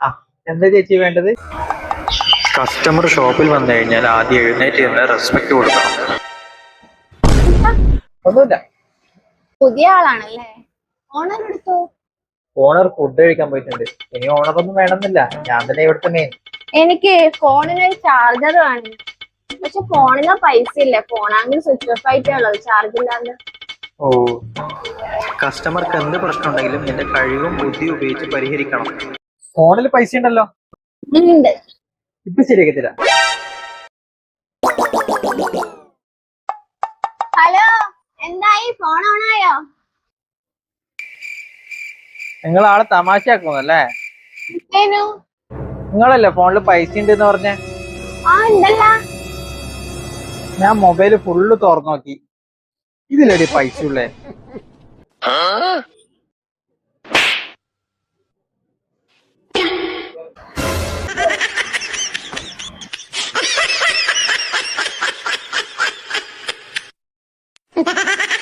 ആ എന്താ ചേച്ചി വേണ്ടത്? കസ്റ്റമർ ഷോപ്പിൽ വന്നു കഴിഞ്ഞാൽ ആദ്യം എഴുന്നേറ്റ് നിന്ന് റെസ്പെക്ട് കൊടുക്കണം. ഒന്നുമില്ല. പുതിയ ആളാണല്ലേ? ഓണർ എടുത്തോ? ഓണർ ഫുഡ് കഴിക്കാൻ പോയിട്ടുണ്ട്. ഇനി ഓണറൊന്നും വേണമെന്നില്ല, ഞാൻ തന്നെ ഇവിടുത്തെ മെയിൻ. എനിക്ക് ഫോണിനൊരു ചാർജർ വേണം. പക്ഷെ ഫോണിന് പൈസ ഇല്ല. ഫോണാണെങ്കിൽ സ്വിച്ച് ഓഫ് ആയിട്ടേ ഉള്ളത്, ചാർജ് ഇല്ലാണ്ട്. ഓ, കസ്റ്റമർക്ക് എന്ത് പ്രശ്നം ഉണ്ടെങ്കിലും നിന്റെ കഴിവും ബുദ്ധിയും ഉപയോഗിച്ച് പരിഹരിക്കണം. ഫോണിൽ പൈസ ഉണ്ടല്ലോ, ഉണ്ട്. ഇപ്പൊ ശരിയാക്കി തരാം. ഹലോ, എന്തായി? ഫോൺ ഓണായോ? നിങ്ങൾ ആളെ തമാശയാക്കുന്നല്ലേ? എന്തേനു? നിങ്ങളല്ലേ ഫോണിൽ പൈസ ഉണ്ട് എന്ന് പറഞ്ഞേ? ആ ഉണ്ടല്ല. ഞാൻ മൊബൈല് ഫുള്ള് തുറന്നു നോക്കി, ഇതിലടി പൈസ ഉള്ളേ. Ha ha ha!